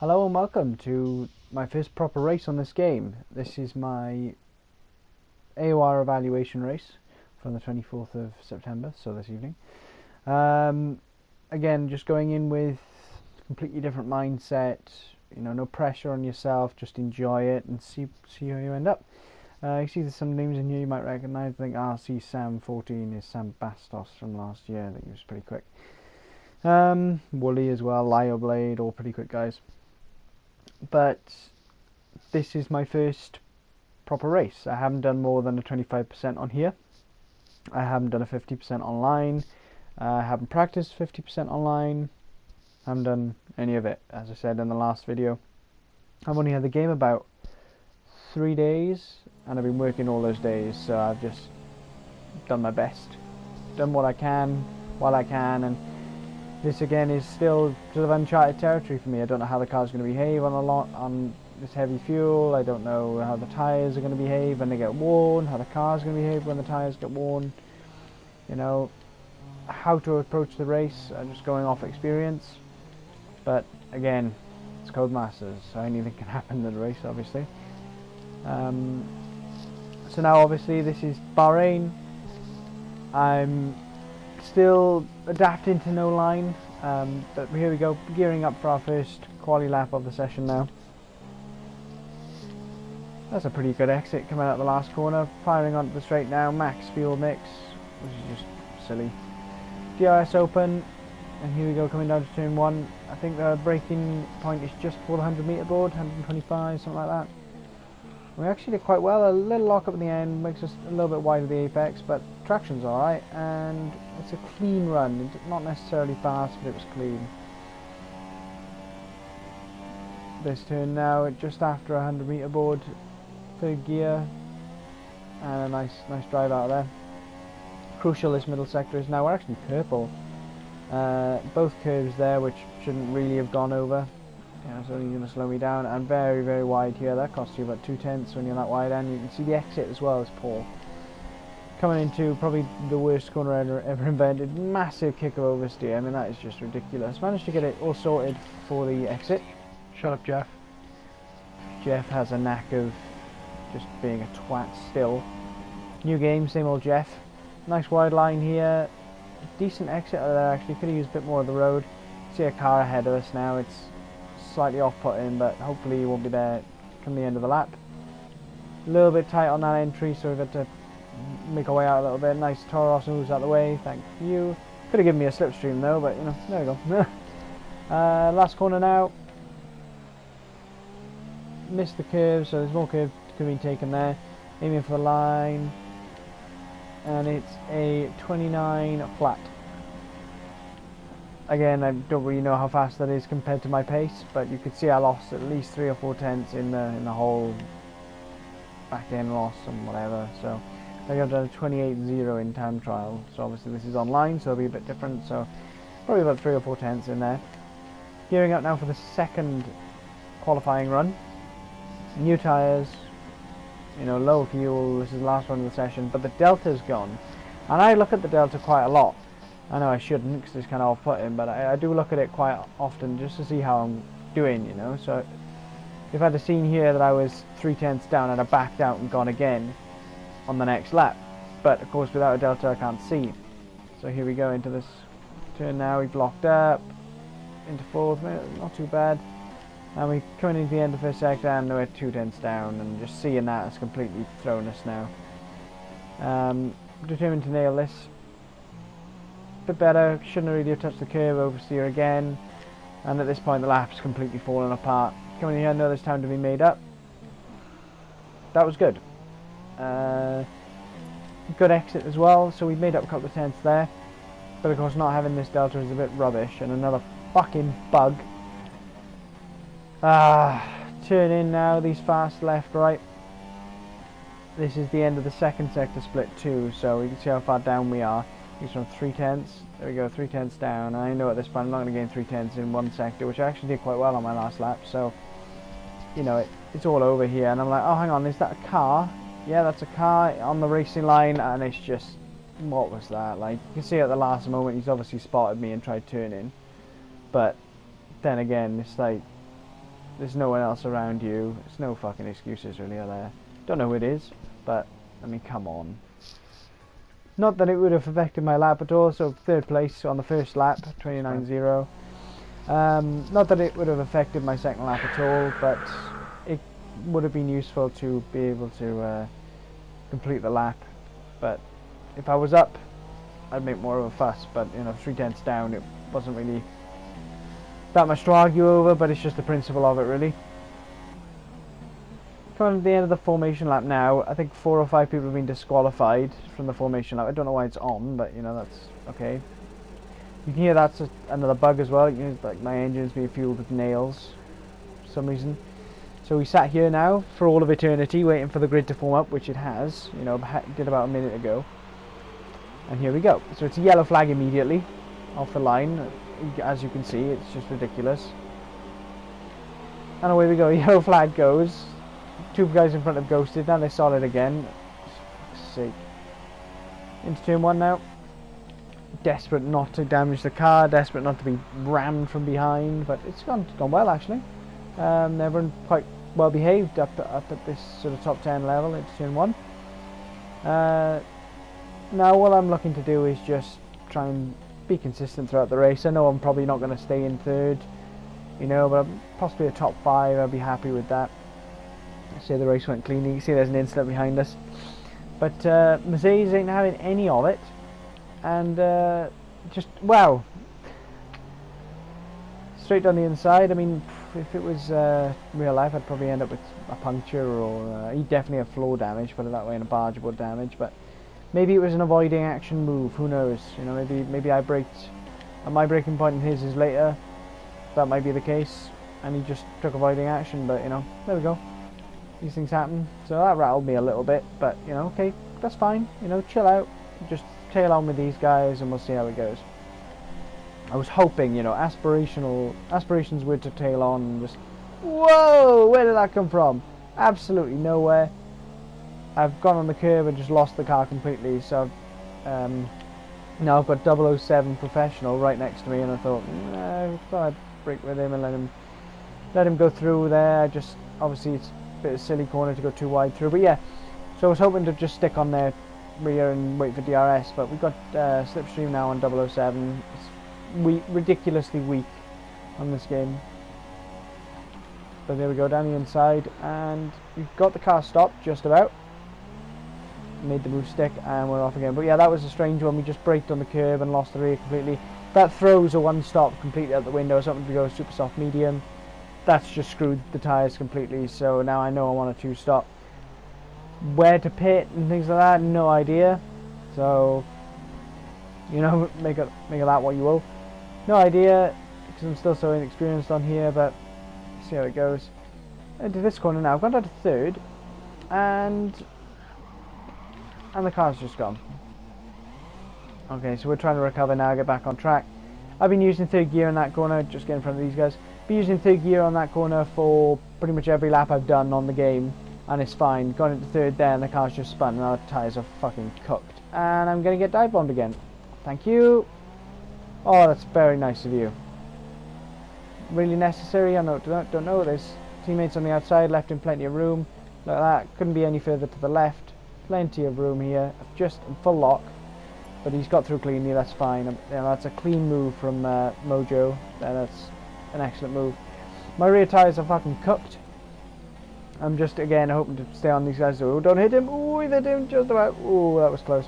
Hello and welcome to my first proper race on this game. This is my AOR evaluation race from the 24th of September, so this evening. Again, just going in with a completely different mindset, no pressure on yourself, just enjoy it and see how you end up. You see there's some names in here you might recognise. I think RC Sam 14 is Sam Bastos from last year. I think he was pretty quick. Wooly as well, Lio Blade, all pretty quick guys. But this is my first proper race. I haven't done more than a 25% on here. I haven't done a 50% online. I haven't practiced 50% online. I haven't done any of it, as I said in the last video. I've only had the game about 3 days, and I've been working all those days, so I've just done my best. Done what I can, while I can, and this again is still sort of uncharted territory for me. I don't know how the car's going to behave on this heavy fuel. I don't know how the tyres are going to behave when they get worn, how the car's going to behave when the tyres get worn. How to approach the race. I'm just going off experience. But again, it's Codemasters, so anything can happen in the race, obviously. So now, obviously, this is Bahrain. I'm still adapting to no line, but here we go, gearing up for our first quali lap of the session now. That's a pretty good exit coming out the last corner, firing onto the straight now, max fuel mix, which is just silly. DRS open, and here we go coming down to turn 1. I think the braking point is just before the 100 metre board, 125, something like that. We actually did quite well. A little lock up in the end makes us a little bit wide of the apex, but traction's alright, and it's a clean run. It's not necessarily fast, but it was clean. This turn now, just after 100 metre board, third gear, and a nice drive out of there. Crucial, this middle sector is now, we're actually purple. Both curves there, which shouldn't really have gone over. It's only going to slow me down, and very, very wide here. That costs you about 2/10 when you're that wide, and you can see the exit as well as poor. Coming into probably the worst corner ever invented. Massive kick of oversteer. I mean, that is just ridiculous. Managed to get it all sorted for the exit. Shut up, Jeff. Jeff has a knack of just being a twat still. New game, same old Jeff. Nice wide line here. Decent exit out of there, actually. Could have used a bit more of the road. See a car ahead of us now. It's slightly off-putting, but hopefully he won't be there come the end of the lap. A little bit tight on that entry, so we've had to make our way out a little bit. Nice Toros moves out the way, thank you. Could have given me a slipstream though, but there we go. Last corner now. Missed the curve, so there's more curve could have been taken there. Aiming for the line, and it's a 29 flat. Again, I don't really know how fast that is compared to my pace, but you could see I lost at least 3 or 4 tenths in the whole back end loss and whatever. So I think I've done a 28.0 in time trial. So obviously this is online, so it'll be a bit different. So probably about 3 or 4 tenths in there. Gearing up now for the second qualifying run. New tyres, low fuel. This is the last one of the session, but the delta's gone, and I look at the delta quite a lot. I know I shouldn't because it's kind of off-putting, but I do look at it quite often just to see how I'm doing, So if I'd have seen here that I was 3/10 down, I'd have backed out and gone again on the next lap. But of course, without a delta, I can't see. So here we go into this turn now. We've locked up into 4th, not too bad. And we're coming into the end of the first sector, and we're 2/10 down, and just seeing that has completely thrown us now. Determined to nail this. Bit better, shouldn't really have touched the curve, oversteer again, and at this point the lap's completely fallen apart. Coming in here, know there's time to be made up. That was good. Good exit as well, so we've made up a couple of tenths there, but of course not having this delta is a bit rubbish, and another fucking bug. Turn in now, these fast left, right. This is the end of the second sector split too, so we can see how far down we are. He's from 3/10. There we go, 3/10 down. And I know at this point I'm not going to gain 3/10 in one sector, which I actually did quite well on my last lap. So, it's all over here. And I'm like, oh, hang on, is that a car? Yeah, that's a car on the racing line. And it's just, what was that? Like, you can see at the last moment, he's obviously spotted me and tried turning. But then again, it's like, there's no one else around you. There's no fucking excuses really, are there? Don't know who it is, but I mean, come on. Not that it would have affected my lap at all. So 3rd place on the first lap, 29.0. Not that it would have affected my 2nd lap at all, but it would have been useful to be able to complete the lap. But if I was up, I'd make more of a fuss. But you know, 3/10 down, it wasn't really that much to argue over. But it's just the principle of it, really. Coming to the end of the formation lap now. I think 4 or 5 people have been disqualified from the formation lap. I don't know why it's on, but you know, that's okay. You can hear that's another bug as well. You know, like my engine's being fueled with nails for some reason. So we sat here now for all of eternity waiting for the grid to form up, which it has. You know, did about a minute ago. And here we go. So it's a yellow flag immediately off the line. As you can see, it's just ridiculous. And away we go. Yellow flag goes. 2 guys in front have ghosted. Now they're solid again. For fuck's sake. Into turn 1 now. Desperate not to damage the car. Desperate not to be rammed from behind. But it's gone well actually. Everyone quite well behaved up at this sort of top 10 level into turn 1. Now what I'm looking to do is just try and be consistent throughout the race. I know I'm probably not going to stay in 3rd, you know, but possibly a top 5. I'll be happy with that. Say the race went clean. You can see there's an incident behind us, but Mercedes ain't having any of it, and just wow, straight down the inside. I mean, if it was real life, I'd probably end up with a puncture or he'd definitely have floor damage, put it that way, and a barge board damage. But maybe it was an avoiding action move. Who knows? You know, maybe I braked at my braking point and his is later. That might be the case, and he just took avoiding action. But you know, there we go. These things happen, so that rattled me a little bit, but you know, okay, that's fine. You know, chill out, just tail on with these guys, and we'll see how it goes. I was hoping, you know, aspirations were to tail on and just, whoa, where did that come from? Absolutely nowhere. I've gone on the curb and just lost the car completely. So now I've got 007 Professional right next to me, and I thought, I thought I'd brake with him and let him go through there. Just obviously it's bit of silly corner to go too wide through, but yeah, so I was hoping to just stick on their rear and wait for DRS, but we've got slipstream now on 007. It's ridiculously weak on this game, but there we go, down the inside, and we've got the car stopped just about, made the move stick, and we're off again. But yeah, that was a strange one. We just braked on the curb and lost the rear completely. That throws a 1-stop completely out the window. Something to go super soft medium. That's just screwed the tyres completely, so now I know I want a 2-stop. Where to pit and things like that, no idea. So, you know, make of that what you will. No idea, because I'm still so inexperienced on here, but see how it goes. Into this corner now. I've gone down to 3rd, and the car's just gone. Okay, so we're trying to recover now, get back on track. I've been using 3rd gear in that corner, just get in front of these guys. Been using 3rd gear on that corner for pretty much every lap I've done on the game, and it's fine. Gone into 3rd there, and the car's just spun, and our tyres are fucking cooked. And I'm going to get dive bombed again. Thank you. Oh, that's very nice of you. Really necessary? I don't know. There's teammates on the outside, left him plenty of room. Like that. Couldn't be any further to the left. Plenty of room here. Just full lock. But he's got through cleanly, that's fine. You know, that's a clean move from Mojo. That's an excellent move. My rear tyres are fucking cooked. I'm just, again, hoping to stay on these guys. Oh, don't hit him. Oh, he hit him just about. Oh, that was close.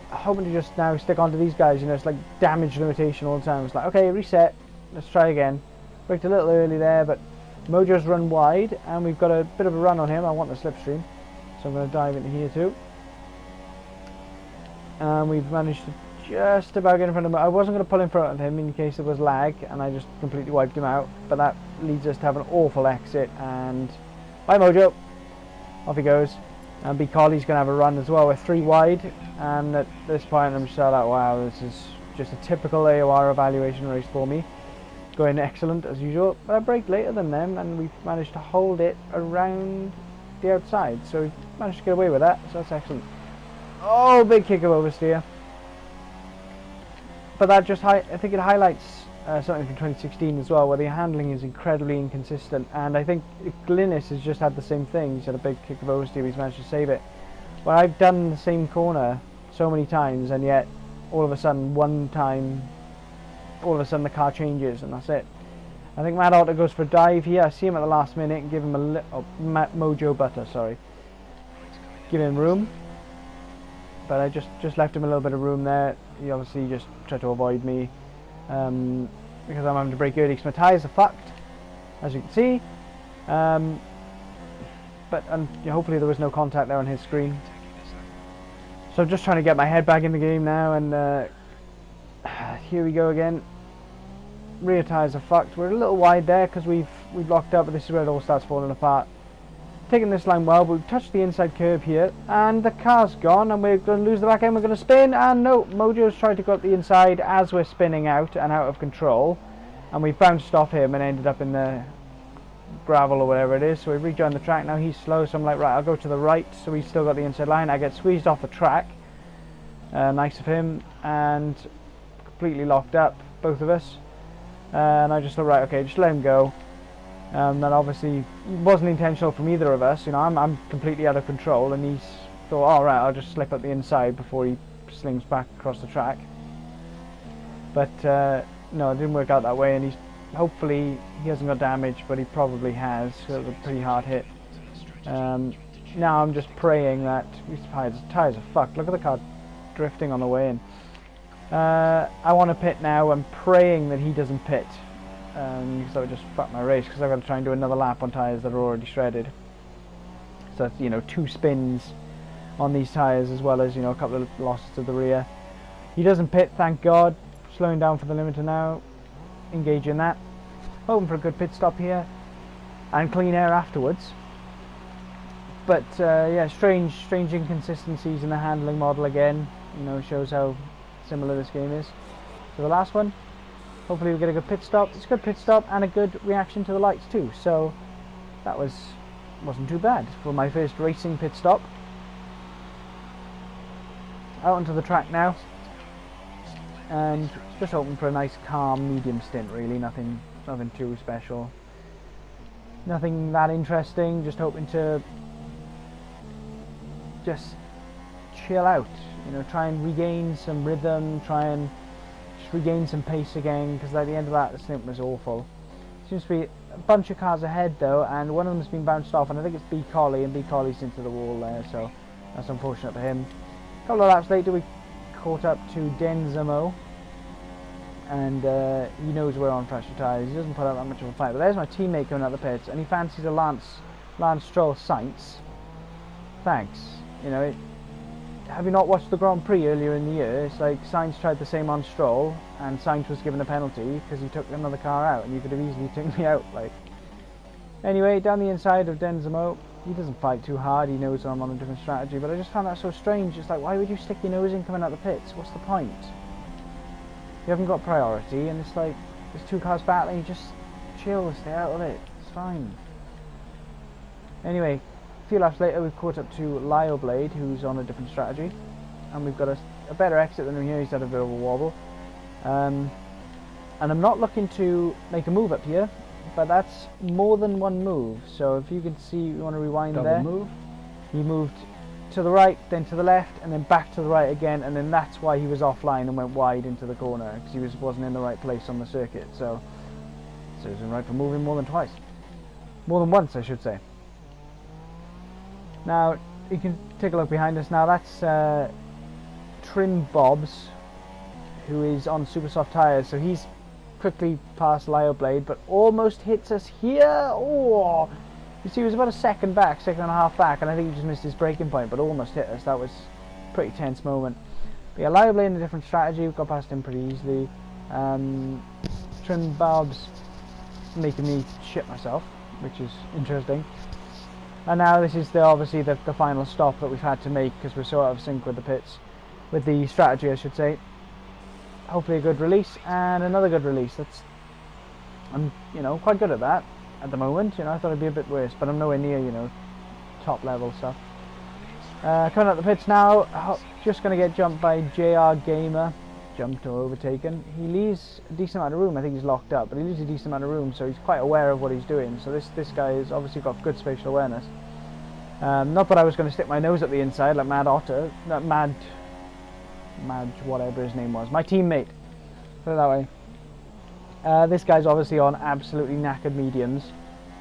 Hoping to just now stick onto these guys. You know, it's like damage limitation all the time. It's like, okay, reset. Let's try again. Braked a little early there, but Mojo's run wide, and we've got a bit of a run on him. I want the slipstream, so I'm going to dive into here too. And we've managed to just about get in front of him. I wasn't going to pull in front of him in case there was lag, and I just completely wiped him out. But that leads us to have an awful exit, and bye Mojo. Off he goes. And B. Colley's going to have a run as well. We're 3 wide, and at this point I'm just like, wow, this is just a typical AOR evaluation race for me. Going excellent as usual, but I braked later than them, and we've managed to hold it around the outside, so we managed to get away with that, so that's excellent. Oh, big kick of oversteer. But that just, I think it highlights something from 2016 as well, where the handling is incredibly inconsistent, and I think Glynis has just had the same thing. He's had a big kick of oversteer, he's managed to save it. Where I've done the same corner so many times, and yet all of a sudden the car changes, and that's it. I think Matt Otter goes for a dive here. I see him at the last minute and give him a little... Mojo Butter, sorry. Give him room. But I just left him a little bit of room there. He obviously just tried to avoid me. Because I'm having to brake early because my tyres are fucked, as you can see. But hopefully there was no contact there on his screen. So I'm just trying to get my head back in the game now, and here we go again. Rear tyres are fucked. We're a little wide there because we've locked up, but this is where it all starts falling apart. Taking this line well, but we've touched the inside curb here, and the car's gone, and we're going to lose the back end. We're going to spin, and no, Mojo's tried to go up the inside as we're spinning out and out of control, and we bounced off him and ended up in the gravel or whatever it is. So we've rejoined the track now. He's slow, so I'm like, right, I'll go to the right. So we've still got the inside line. I get squeezed off the track. Nice of him, and completely locked up, both of us. And I just thought, right, okay, just let him go. That obviously wasn't intentional from either of us. You know, I'm completely out of control, and he's thought, all right, I'll just slip up the inside before he slings back across the track. But no, it didn't work out that way, and hopefully he hasn't got damage, but he probably has. So it was a pretty hard hit. Now I'm just praying that these tires are fucked. Look at the car drifting on the way in. I want to pit now. I'm praying that he doesn't pit, because that would just fuck my race, because I've got to try and do another lap on tyres that are already shredded. So that's, you know, 2 spins on these tyres, as well as, you know, a couple of losses to the rear. He doesn't pit, thank God. Slowing down for the limiter now, engaging that, hoping for a good pit stop here and clean air afterwards. But yeah, strange inconsistencies in the handling model again. You know, shows how similar this game is. So the last one, hopefully we get a good pit stop. It's a good pit stop and a good reaction to the lights too. So that wasn't too bad for my first racing pit stop. Out onto the track now, and just hoping for a nice calm medium stint. Really, nothing too special, nothing that interesting. Just hoping to just chill out. You know, try and regain some rhythm, try and just regain some pace again, because at the end of that, the stint was awful. Seems to be a bunch of cars ahead though, and one of them's been bounced off, and I think it's B. Colley, and B. Colley's into the wall there, so that's unfortunate for him. A couple of laps later, we caught up to Denzamo, and he knows we're on fresher tyres. He doesn't put out that much of a fight, but there's my teammate coming out the pits, and he fancies a Lance Stroll Sainz. Thanks. You know, have you not watched the Grand Prix earlier in the year? It's like Sainz tried the same on Stroll, and Sainz was given a penalty because he took another car out, and you could have easily taken me out. Like, anyway, down the inside of Denzamo, he doesn't fight too hard. He knows I'm on a different strategy, but I just found that so strange. It's like, why would you stick your nose in coming out the pits? What's the point? You haven't got priority, and it's like there's 2 cars battling. You just chill, stay out of it. It's fine. Anyway, a few laps later, we've caught up to Lyle Blade, who's on a different strategy, and we've got a better exit than him here. He's had a bit of a wobble, and I'm not looking to make a move up here, but that's more than one move. So if you can see, you want to rewind Double there. Move. He moved to the right, then to the left, and then back to the right again, and then that's why he was offline and went wide into the corner, because he wasn't in the right place on the circuit. So he was in right for moving more than once, I should say. Now you can take a look behind us. Now that's Trim Bobs, who is on super soft tyres, so he's quickly past Lyle Blade, but almost hits us here. Oh, you see, he was about a second and a half back, and I think he just missed his braking point, but almost hit us. That was a pretty tense moment. But yeah, Lyle Blade in a different strategy. We got past him pretty easily. Trim Bobs making me shit myself, which is interesting. And now this is obviously the final stop that we've had to make, because we're so out of sync with the pits, with the strategy, I should say. Hopefully a good release and another good release. I'm, you know, quite good at that at the moment. You know, I thought it'd be a bit worse, but I'm nowhere near, you know, top level stuff. Coming out the pits now, just going to get jumped by JR Gamer. jumped or overtaken. He leaves a decent amount of room. I think he's locked up, but he leaves a decent amount of room, so he's quite aware of what he's doing. So this guy has obviously got good spatial awareness. Not that I was going to stick my nose at the inside like Mad Otter, that Mad whatever his name was, my teammate. Put it that way. This guy's obviously on absolutely knackered mediums.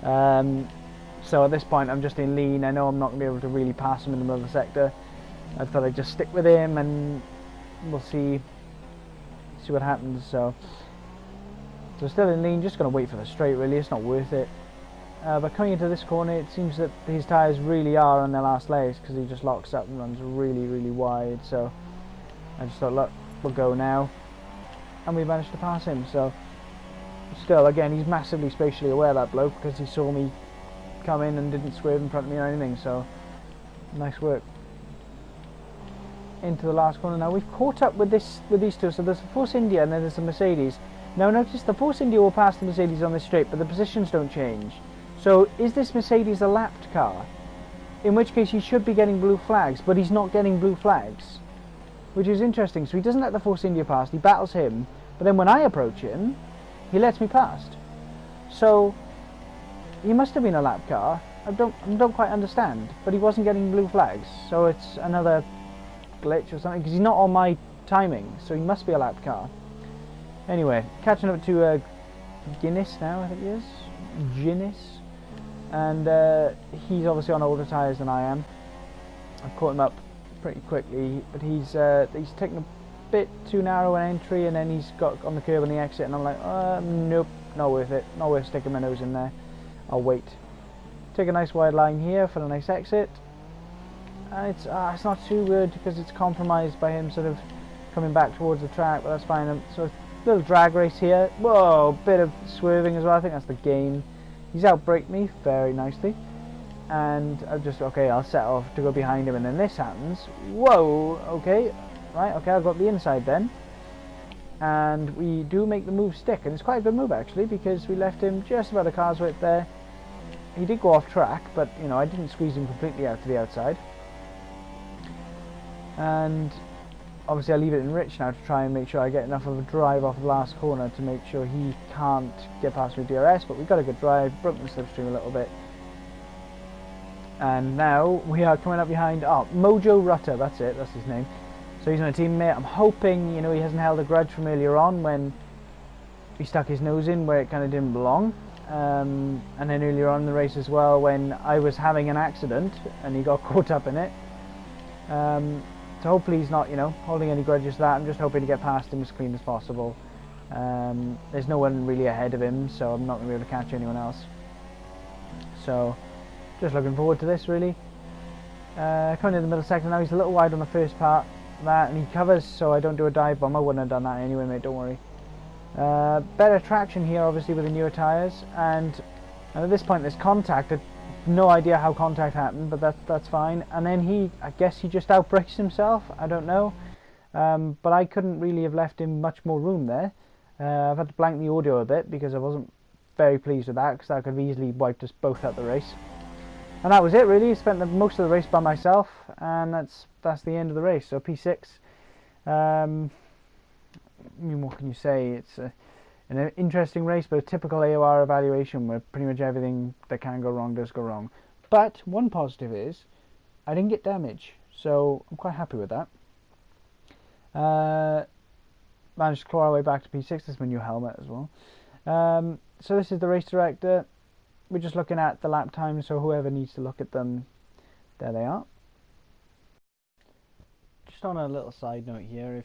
So at this point I'm just in lean. I know I'm not going to be able to really pass him in the middle of the sector. I thought I'd just stick with him and we'll see what happens. So still in lean, just going to wait for the straight really, it's not worth it. But coming into this corner, it seems that his tyres really are on their last legs because he just locks up and runs really, really wide. So I just thought, look, we'll go now. And we managed to pass him. So still, again, he's massively spatially aware, that bloke, because he saw me come in and didn't swerve in front of me or anything. So nice work. Into the last corner now. We've caught up with these two. So there's a Force India and then there's a Mercedes. Now notice the Force India will pass the Mercedes on this straight, but the positions don't change. So is this Mercedes a lapped car? In which case he should be getting blue flags, but he's not getting blue flags, which is interesting. So he doesn't let the Force India past, he battles him, but then when I approach him, he lets me past. So he must have been a lap car. I don't quite understand, but he wasn't getting blue flags. So it's another glitch or something, because he's not on my timing, so he must be a lap car. Anyway, catching up to Guinness now, I think he is. Guinness. And he's obviously on older tyres than I am. I've caught him up pretty quickly, but he's taken a bit too narrow an entry, and then he's got on the curb on the exit, and I'm like, nope, not worth it, not worth sticking my nose in there. I'll wait. Take a nice wide line here for a nice exit, and it's not too good because it's compromised by him sort of coming back towards the track, but that's fine. So little drag race here. Whoa, bit of swerving as well. I think that's the gain. He's outbraked me very nicely, and I'll set off to go behind him, and then this happens. Whoa, okay, right, okay, I've got the inside then, and we do make the move stick, and it's quite a good move actually, because we left him just about a car's width there. He did go off track, but you know, I didn't squeeze him completely out to the outside, and obviously I leave it in Rich now to try and make sure I get enough of a drive off the last corner to make sure he can't get past me with DRS, but we got a good drive, broke the slipstream a little bit. And now we are coming up behind, Mojo Rutter, that's it, that's his name. So he's my teammate. I'm hoping, you know, he hasn't held a grudge from earlier on when he stuck his nose in where it kind of didn't belong. And then earlier on in the race as well when I was having an accident and he got caught up in it. So hopefully he's not, you know, holding any grudges to that. I'm just hoping to get past him as clean as possible. There's no one really ahead of him, so I'm not going to be able to catch anyone else. So, just looking forward to this, really. Coming in the middle sector now, he's a little wide on the first part of that, and he covers, so I don't do a dive bomb. I wouldn't have done that anyway, mate, don't worry. Better traction here, obviously, with the newer tyres, and at this point there's contact. No idea how contact happened, but that's fine. And then I guess he just outbrakes himself, I don't know. But I couldn't really have left him much more room there. I've had to blank the audio a bit because I wasn't very pleased with that, because that could have easily wiped us both out the race. And that was it really. I spent most of the race by myself, and that's the end of the race. So P6. I mean, what can you say? It's an interesting race, but a typical AOR evaluation where pretty much everything that can go wrong does go wrong. But one positive is I didn't get damage, so I'm quite happy with that. Managed to claw our way back to P6. This is my new helmet as well. So this is the race director. We're just looking at the lap times, so whoever needs to look at them, there they are. Just on a little side note here, if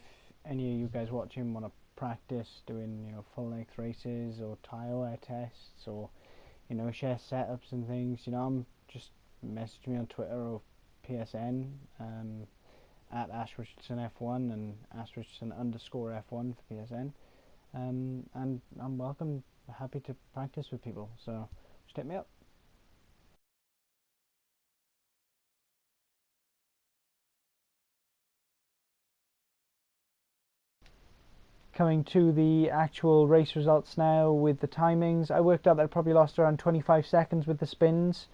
any of you guys watching want to practice doing, you know, full length races or tyre wear tests, or, you know, share setups and things, you know, just message me on Twitter or PSN at @AshRichardsonF1 and @Richardson_F1 for PSN, and I'm welcome, happy to practice with people, so just hit me up. Coming to the actual race results now with the timings, I worked out that I probably lost around 25 seconds with the spins,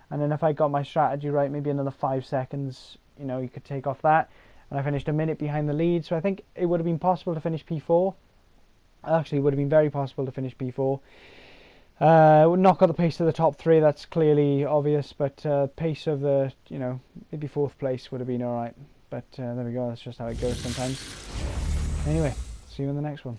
and then if I got my strategy right, maybe another 5 seconds, you know, you could take off that. and I finished a minute behind the lead, so I think it would have been possible to finish P4. Actually, it would have been very possible to finish P4. Would not got the pace of the top 3, that's clearly obvious, but pace of the, you know, maybe 4th place would have been alright. But there we go, that's just how it goes sometimes. Anyway, see you in the next one.